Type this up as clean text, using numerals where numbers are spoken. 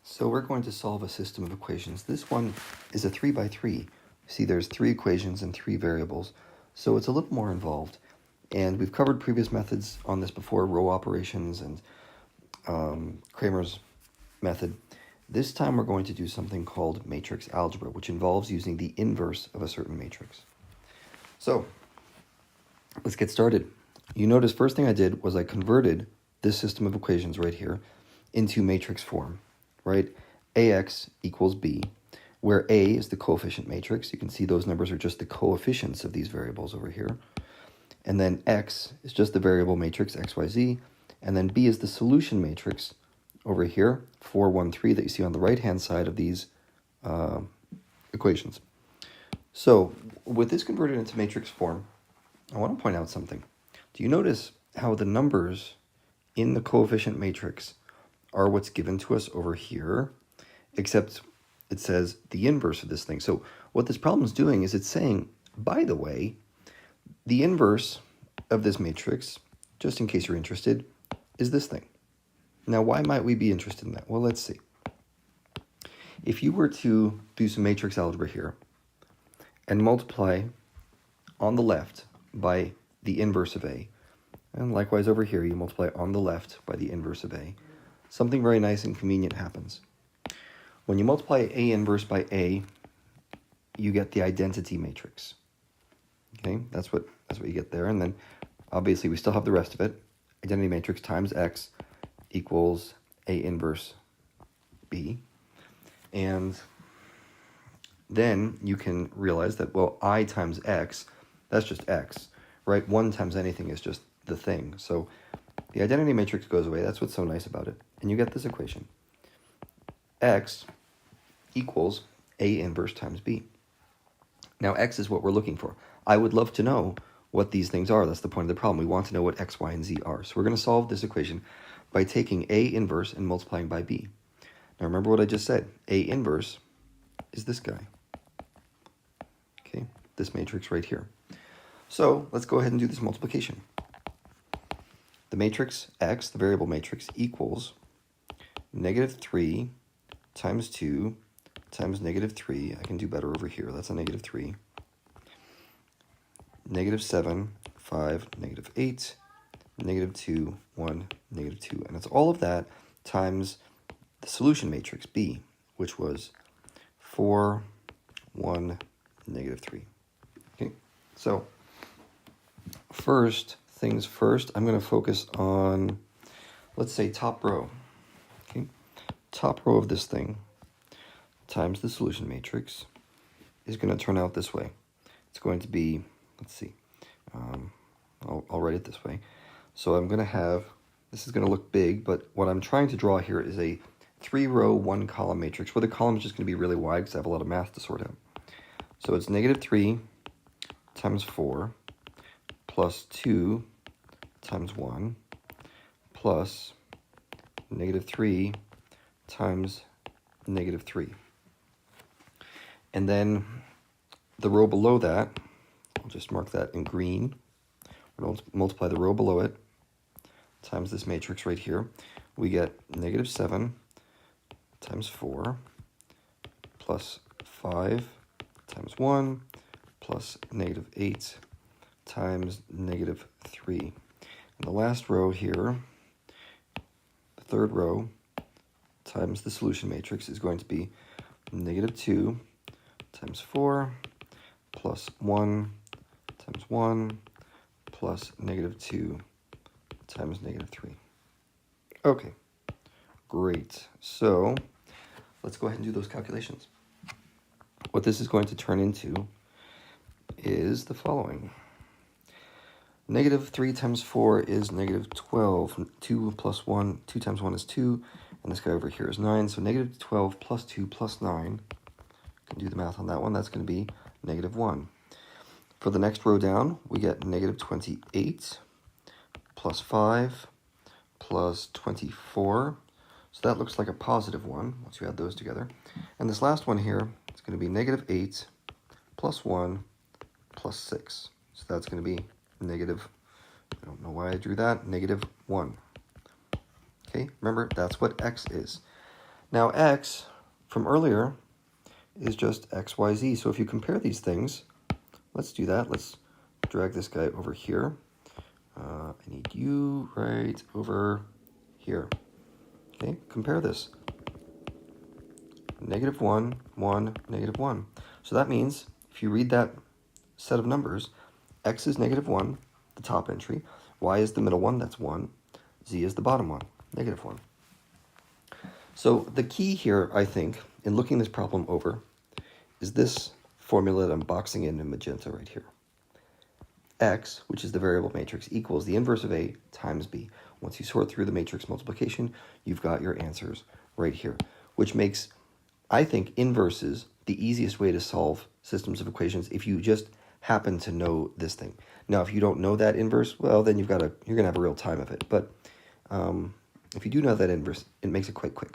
So we're going to solve a system of equations. This one is a 3 by 3. See, there's 3 equations and 3 variables, so it's a little more involved. And we've covered previous methods on this before, row operations and Kramer's method. This time we're going to do something called matrix algebra, which involves using the inverse of a certain matrix. So let's get started. You notice first thing I did was I converted this system of equations right here into matrix form, right? AX equals B, where A is the coefficient matrix. You can see those numbers are just the coefficients of these variables over here. And then X is just the variable matrix, XYZ. And then B is the solution matrix over here, 4, 1, 3, that you see on the right-hand side of these equations. So with this converted into matrix form, I want to point out something. Do you notice how the numbers in the coefficient matrix are what's given to us over here, except it says the inverse of this thing. So what this problem is doing is it's saying, by the way, the inverse of this matrix, just in case you're interested, is this thing. Now, why might we be interested in that? Well, let's see. If you were to do some matrix algebra here and multiply on the left by the inverse of A, and likewise over here, you multiply on the left by the inverse of A, something very nice and convenient happens. When you multiply A inverse by A, you get the identity matrix. Okay, that's what you get there. And then obviously we still have the rest of it. Identity matrix times X equals A inverse B. And then you can realize that, well, I times X, that's just X, right? 1 times anything is just the thing. So the identity matrix goes away. That's what's so nice about it. And you get this equation. X equals A inverse times B. Now, X is what we're looking for. I would love to know what these things are. That's the point of the problem. We want to know what X, Y, and Z are. So we're going to solve this equation by taking A inverse and multiplying by B. Now, remember what I just said. A inverse is this guy. Okay, this matrix right here. So let's go ahead and do this multiplication. The matrix X, the variable matrix, equals negative 3 times 2 times negative 3. I can do better over here. That's a negative 3. Negative 7, 5, negative 8, negative 2, 1, negative 2. And it's all of that times the solution matrix, B, which was 4, 1, negative 3. Okay, so first things first, I'm going to focus on, let's say, top row. Okay, top row of this thing times the solution matrix is going to turn out this way. It's going to be, let's see, I'll write it this way. So I'm going to have, this is going to look big, but what I'm trying to draw here is a 3-row, 1-column matrix where the column is just going to be really wide because I have a lot of math to sort out. So it's negative 3 times 4 plus 2 times 1 plus negative 3 times negative 3. And then the row below that, I'll just mark that in green. We'll multiply the row below it times this matrix right here. We get negative 7 times 4 plus 5 times 1 plus negative 8 times negative 3. And the last row here, the third row, times the solution matrix is going to be negative 2 times 4 plus 1 times 1 plus negative 2 times negative 3. Okay, great. So let's go ahead and do those calculations. What this is going to turn into is the following. Negative 3 times 4 is negative 12. 2 plus 1, 2 times 1 is 2. And this guy over here is 9. So negative 12 plus 2 plus 9. Can do the math on that one. That's going to be negative 1. For the next row down, we get negative 28 plus 5 plus 24. So that looks like a positive 1 once you add those together. And this last one here is going to be negative 8 plus 1 plus 6. So that's going to be negative, I don't know why I drew that, negative 1. Okay, remember, that's what X is. Now x from earlier is just x, y, z. So if you compare these things, let's do that. Let's drag this guy over here. I need you right over here. Okay, compare this. -1, 1, -1. So that means if you read that set of numbers, x is -1, the top entry, y is the middle one, that's 1, z is the bottom one, -1. So the key here, I think, in looking this problem over, is this formula that I'm boxing in magenta right here. X, which is the variable matrix, equals the inverse of A times B. Once you sort through the matrix multiplication, you've got your answers right here, which makes, I think, inverses the easiest way to solve systems of equations if you just happen to know this thing. Now, if you don't know that inverse, well, then you're gonna have a real time of it. But if you do know that inverse, it makes it quite quick.